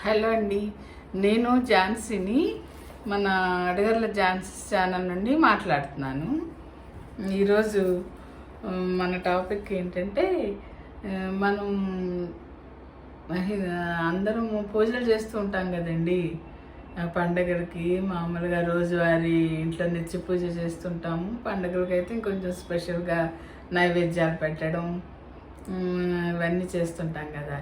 Hello అండి, నేను ఝాన్సీని. మన అడగర్ల ఝాన్సీ ఛానల్ నుండి మాట్లాడుతున్నాను. ఈరోజు మన టాపిక్ ఏంటంటే మనం అందరం పూజలు చేస్తూ ఉంటాం కదండి. పండగలకి మామూలుగా రోజువారీ ఇంట్లో నిత్య పూజ చేస్తుంటాము. పండగలకి అయితే ఇంకొంచెం స్పెషల్గా నైవేద్యాలు పెట్టడం ఇవన్నీ చేస్తుంటాం కదా.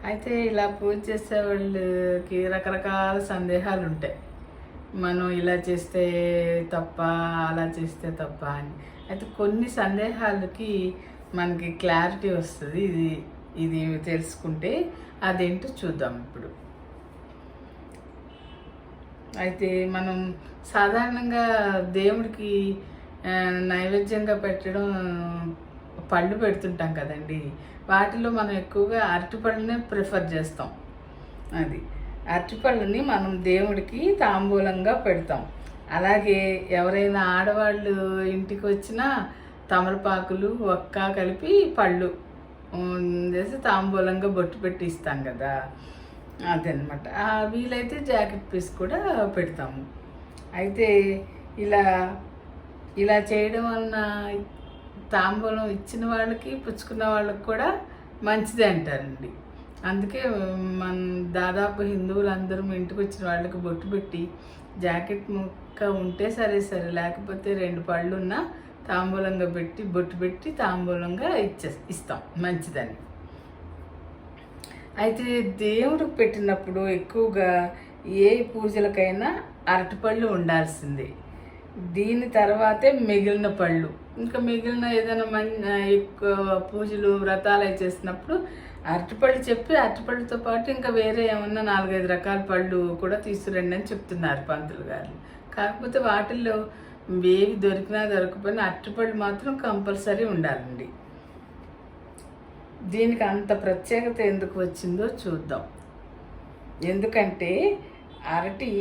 అయితే ఇలా పూజ చేసే వాళ్ళకి రకరకాల సందేహాలు ఉంటాయి. మనం ఇలా చేస్తే తప్ప, అలా చేస్తే తప్ప అని. అయితే కొన్ని సందేహాలకి మనకి క్లారిటీ వస్తుంది. ఇది ఇది తెలుసుకుంటే అదేంటో చూద్దాం ఇప్పుడు. అయితే మనం సాధారణంగా దేవుడికి నైవేద్యంగా పెట్టడం పళ్ళు పెడుతుంటాం కదండి. వాటిలో మనం ఎక్కువగా అరటిపళ్ళనే ప్రిఫర్ చేస్తాం. అది అరటిపళ్ళని మనం దేవుడికి తాంబూలంగా పెడతాం. అలాగే ఎవరైనా ఆడవాళ్ళు ఇంటికి వచ్చినా తమలపాకులు ఒక్క కలిపి పళ్ళు చేసి తాంబూలంగా బొట్టు పెట్టి ఇస్తాం కదా. అదనమాట. వీలైతే జాకెట్ పీస్ కూడా పెడతాము. అయితే ఇలా ఇలా చేయడం వలన తాంబూలం ఇచ్చిన వాళ్ళకి పుచ్చుకున్న వాళ్ళకి కూడా మంచిదే అంటారండి. అందుకే మన దాదాపు హిందువులందరూ ఇంటికి వచ్చిన వాళ్ళకి బొట్టు పెట్టి జాకెట్ ముక్క ఉంటే సరే సరే, లేకపోతే 2 పళ్ళున్నా తాంబూలంగా పెట్టి బొట్టు పెట్టి తాంబూలంగా ఇస్తాం, మంచిదని. అయితే దేవుడికి పెట్టినప్పుడు ఎక్కువగా ఏ పూజలకైనా అరటిపళ్ళు ఉండాల్సిందే. దీని తర్వాతే మిగిలిన పళ్ళు. ఇంకా మిగిలిన ఏదైనా ఎక్కువ పూజలు వ్రతాలు అవి చేసినప్పుడు అరటిపళ్ళు చెప్పి అరటిపళ్ళతో పాటు ఇంకా వేరే ఏమన్నా 4-5 రకాల పళ్ళు కూడా తీసుకురండి అని చెప్తున్నారు పంతులు గారు. కాకపోతే వాటిల్లో ఏవి దొరికినా దొరకపోయినా అరటిపళ్ళు మాత్రం కంపల్సరీ ఉండాలండి. దీనికి అంత ప్రత్యేకత ఎందుకు వచ్చిందో చూద్దాం. ఎందుకంటే అరటి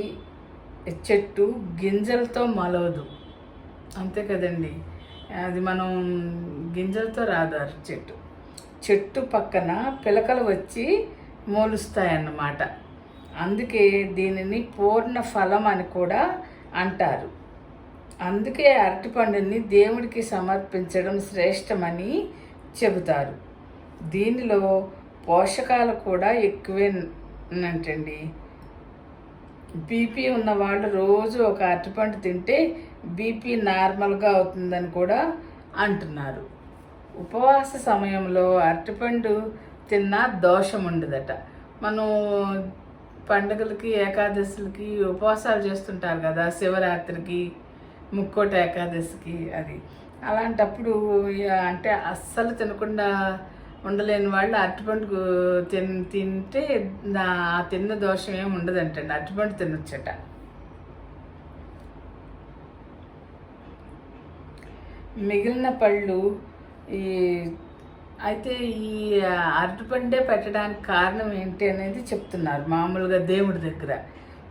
చెట్టు గింజలతో మొలవదు, అంతే కదండి. అది మనం గింజలతో రాదు. అరటి చెట్టు పక్కన పిలకలు వచ్చి మోలుస్తాయన్నమాట. అందుకే దీనిని పూర్ణ ఫలం అని కూడా అంటారు. అందుకే అరటిపండుని దేవుడికి సమర్పించడం శ్రేష్టమని చెబుతారు. దీనిలో పోషకాలు కూడా ఎక్కువేనంటండి. బీపీ ఉన్న వాళ్ళు రోజు ఒక అరటిపండు తింటే బీపీ నార్మల్గా అవుతుందని కూడా అంటున్నారు. ఉపవాస సమయంలో అరటిపండు తిన్నా దోషం ఉండదట. మనం పండుగలకి ఏకాదశులకి ఉపవాసాలు చేస్తుంటారు కదా, శివరాత్రికి, ముక్కోటి ఏకాదశికి. అది అలాంటప్పుడు అంటే అస్సలు తినకుండా ఉండలేని వాళ్ళు అరటిపండు తింటే ఆ తిన్న దోషం ఏమి ఉండదంటండి. అరటిపండు తినొచ్చట. మిగిలిన పళ్ళు అయితే ఈ అరటిపండే పెట్టడానికి కారణం ఏంటి అనేది చెప్తున్నారు. మామూలుగా దేవుడి దగ్గర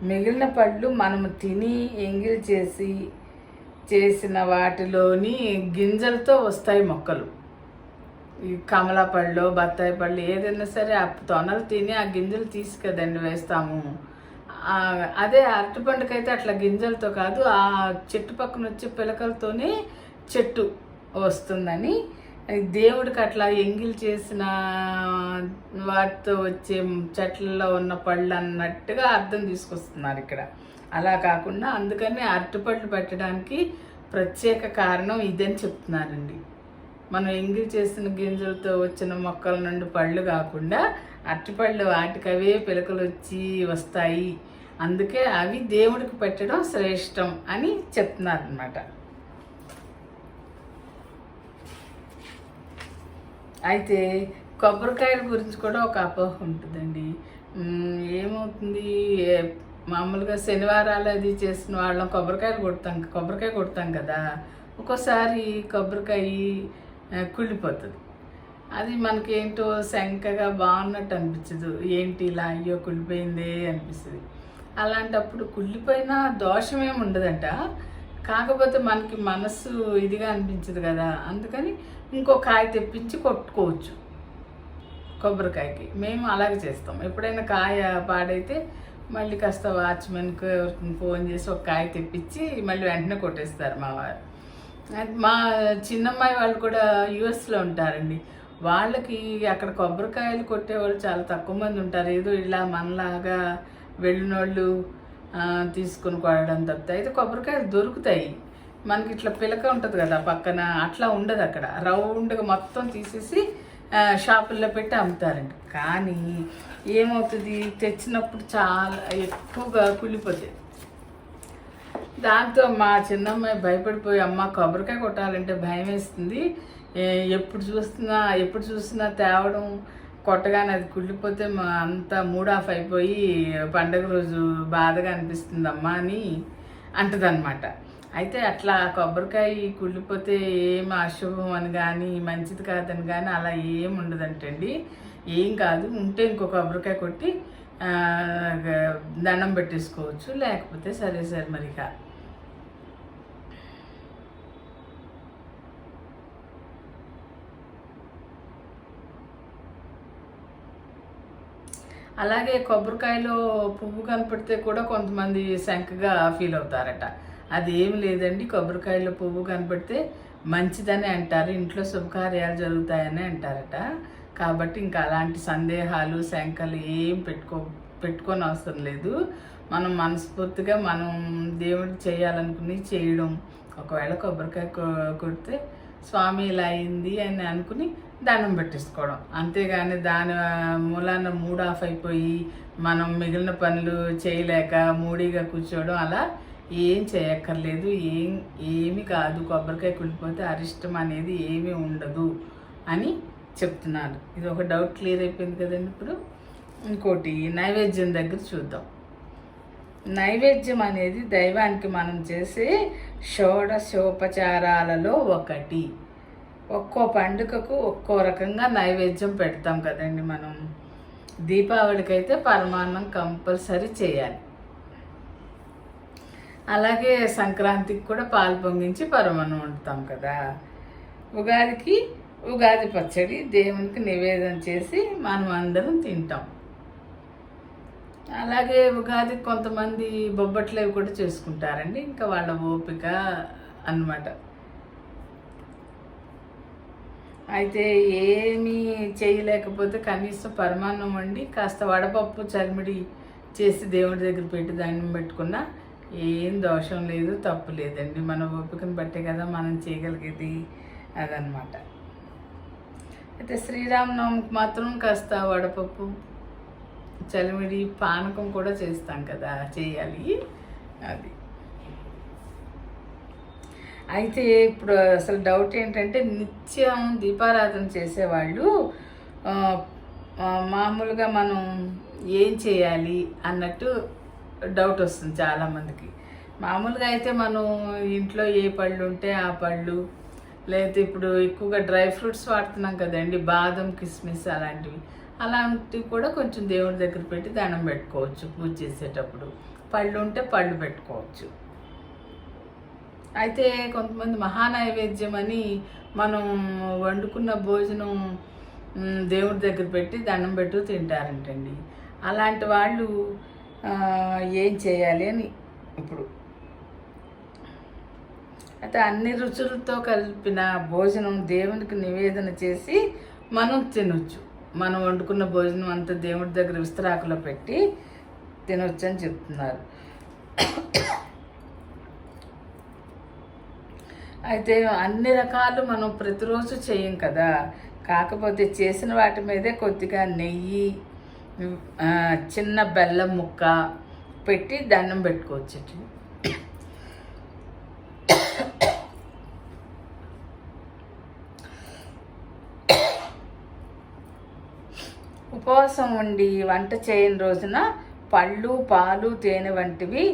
మిగిలిన పళ్ళు మనము తిని ఎంగిల్ చేసిన వాటిలోని గింజలతో వస్తాయి మొక్కలు. ఈ కమలా పళ్ళు, బత్తాయి పళ్ళు ఏదైనా సరే ఆ తొనలు తిని ఆ గింజలు తీసి కదండి వేస్తాము. అదే అరటిపండుకైతే అట్లా గింజలతో కాదు, ఆ చెట్టు పక్కన వచ్చే పిలకలతోనే చెట్టు వస్తుందని, దేవుడికి అట్లా ఎంగిల్ చేసిన వాటితో వచ్చే చెట్లలో ఉన్న పళ్ళు అన్నట్టుగా అర్థం తీసుకొస్తున్నారు ఇక్కడ. అలా కాకుండా అందుకని అరటిపళ్ళు పెట్టడానికి ప్రత్యేక కారణం ఇదని చెప్తున్నారండి. మనం ఎంగిల్ చేసిన గింజలతో వచ్చిన మొక్కల నుండి పళ్ళు కాకుండా అరటిపళ్ళు వాటికి అవే పిలకలు వచ్చి వస్తాయి. అందుకే అవి దేవుడికి పెట్టడం శ్రేష్టం అని చెప్తున్నారు అన్నమాట. అయితే కొబ్బరికాయల గురించి కూడా ఒక అపోహ ఉంటుందండి. ఏమవుతుంది, మామూలుగా శనివారాలు అది చేసిన వాళ్ళం కొబ్బరికాయ కొడతాం కదా. ఒక్కోసారి కొబ్బరికాయ కుళ్ళిపోతుంది. అది మనకి ఏంటో శంకగా బాగున్నట్టు అనిపించదు. ఏంటి ఇలా అయ్యో కుళ్ళిపోయిందే అనిపిస్తుంది. అలాంటప్పుడు కుళ్ళిపోయినా దోషం ఏమి ఉండదంట. కాకపోతే మనకి మనసు ఇదిగా అనిపించదు కదా, అందుకని ఇంకో కాయ తెప్పించి కొట్టుకోవచ్చు. కొబ్బరికాయకి మేము అలాగే చేస్తాం. ఎప్పుడైనా కాయ పాడైతే మళ్ళీ కాస్త వాచ్మెన్కి ఫోన్ చేసి ఒక కాయ తెప్పించి మళ్ళీ వెంటనే కొట్టేస్తారు మా వారు. మా చిన్నమ్మాయి వాళ్ళు కూడా యూఎస్లో ఉంటారండి. వాళ్ళకి అక్కడ కొబ్బరికాయలు కొట్టేవాళ్ళు చాలా తక్కువ మంది ఉంటారు. ఏదో ఇలా మనలాగా వెళ్ళినోళ్ళు తీసుకుని కొనడం తప్పితే. అయితే కొబ్బరికాయలు దొరుకుతాయి మనకి, ఇట్లా పిలక ఉంటుంది కదా పక్కన, అట్లా ఉండదు అక్కడ. రౌండ్గా మొత్తం తీసేసి షాపుల్లో పెట్టి అమ్ముతారండి. కానీ ఏమవుతుంది, తెచ్చినప్పుడు చాలా ఎక్కువగా కుళ్ళిపోతాయి. దాంతో మా చిన్నమ్మాయి భయపడిపోయి, అమ్మ కొబ్బరికాయ కొట్టాలంటే భయం వేస్తుంది, ఎప్పుడు చూసినా తేవడం, కొట్టగానే అది కుళ్ళిపోతే అంతా మూడ్ ఆఫ్ అయిపోయి పండగ రోజు బాధగా అనిపిస్తుందమ్మా అని అంటదన్నమాట. అయితే అట్లా కొబ్బరికాయ కుళ్ళిపోతే ఏం అశుభం అని కానీ మంచిది కాదని కానీ అలా ఏం ఉండదంటండి. ఏం కాదు, ఉంటే ఇంకో కొబ్బరికాయ కొట్టి దండం పెట్టేసుకోవచ్చు, లేకపోతే సరే మరిగా. అలాగే కొబ్బరికాయలో పువ్వు కనపడితే కూడా కొంతమంది శంకగా ఫీల్ అవుతారట. అది ఏమి లేదండి, కొబ్బరికాయలో పువ్వు కనపడితే మంచిదని అంటారు, ఇంట్లో శుభకార్యాలు జరుగుతాయని అంటారట. కాబట్టి ఇంకా అలాంటి సందేహాలు శంకలు ఏం పెట్టుకోని అవసరం లేదు. మనం మనస్ఫూర్తిగా మనం దేవుడికి చేయాలనుకుని చేయడం. ఒకవేళ కొబ్బరికాయ కొడితే స్వామి ఇలా అయింది అని అనుకుని దండం పెట్టేసుకోవడం, అంతేగాని దాని మూలాన మూడ్ ఆఫ్ అయిపోయి మనం మిగిలిన పనులు చేయలేక మూడీగా కూర్చోవడం అలా ఏం చేయక్కర్లేదు. ఏమి కాదు, కొబ్బరికాయ కుళ్ళిపోతే అరిష్టం అనేది ఏమీ ఉండదు అని చెప్తున్నారు. ఇది ఒక డౌట్ క్లియర్ అయిపోయింది కదండి. ఇప్పుడు ఇంకోటి నైవేద్యం దగ్గర చూద్దాం. నైవేద్యం అనేది దైవానికి మనం చేసే షోడశోపచారాలలో ఒకటి. ఒక్కో పండుగకు ఒక్కో రకంగా నైవేద్యం పెడతాం కదండి మనం. దీపావళికి అయితే పరమాన్నం కంపల్సరీ చేయాలి. అలాగే సంక్రాంతికి కూడా పాలు పొంగించి పరమాన్నం వండుతాం కదా. ఉగాదికి ఉగాది పచ్చడి దేవునికి నివేదన చేసి మనం అందరం తింటాం. అలాగే ఉగాదికి కొంతమంది బొబ్బట్లు అవి కూడా చేసుకుంటారండి, ఇంకా వాళ్ళ ఓపిక అన్నమాట. అయితే ఏమీ చేయలేకపోతే కనీసం పరమాన్నం వండి కాస్త వడపప్పు చలిమిడి చేసి దేవుడి దగ్గర పెట్టి దండం పెట్టుకున్నా ఏం దోషం లేదు, తప్పు లేదండి. మన ఓపికను బట్టే కదా మనం చేయగలిగేది, అదనమాట. అయితే శ్రీరామనవమికి మాత్రం కాస్త వడపప్పు చలిమిడి పానకం కూడా చేస్తాం కదా, చేయాలి అది. అయితే ఇప్పుడు అసలు డౌట్ ఏంటంటే, నిత్యం దీపారాధన చేసేవాళ్ళు మామూలుగా మనం ఏం చేయాలి అన్నట్టు డౌట్ వస్తుంది చాలామందికి. మామూలుగా అయితే మనం ఇంట్లో ఏ పళ్ళు ఉంటే ఆ పళ్ళు, లేకపోతే ఇప్పుడు ఎక్కువగా డ్రై ఫ్రూట్స్ వాడుతున్నాం కదండి, బాదం కిస్మిస్ అలాంటివి కూడా కొంచెం దేవుడి దగ్గర పెట్టి దండం పెట్టుకోవచ్చు పూజ చేసేటప్పుడు. పళ్ళు ఉంటే పళ్ళు పెట్టుకోవచ్చు. అయితే కొంతమంది మహానైవేద్యం అని మనం వండుకున్న భోజనం దేవుడి దగ్గర పెట్టి దండం పెట్టు తింటారంటండి. అలాంటి వాళ్ళు ఏం చేయాలి అని ఇప్పుడు. అయితే అన్ని రుచులతో కలిపిన భోజనం దేవునికి నివేదన చేసి మనం తినొచ్చు. మనం వండుకున్న భోజనం అంతా దేవుడి దగ్గర విస్తరాకులో పెట్టి తినొచ్చు అని చెప్తున్నారు. అయితే అన్ని రకాలు మనం ప్రతిరోజు చేయం కదా, కాకపోతే చేసిన వాటి మీదే కొద్దిగా నెయ్యి, చిన్న బెల్లం ముక్క పెట్టి దండం పెట్టుకోవచ్చు. ఉపవాసం ఉండి వంట చేయని రోజున పళ్ళు, పాలు, తేనె వంటివి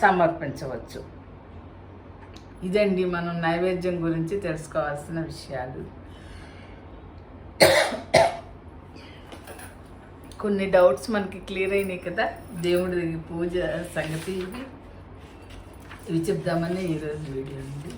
సమర్పించవచ్చు. ఇదండి మనం నైవేద్యం గురించి తెలుసుకోవాల్సిన విషయాలు. కొన్ని డౌట్స్ మనకి క్లియర్ అయినాయి కదా దేవుడి పూజ సంగతి. ఇవి చెప్దామని ఈరోజు వీడియో ఉంది.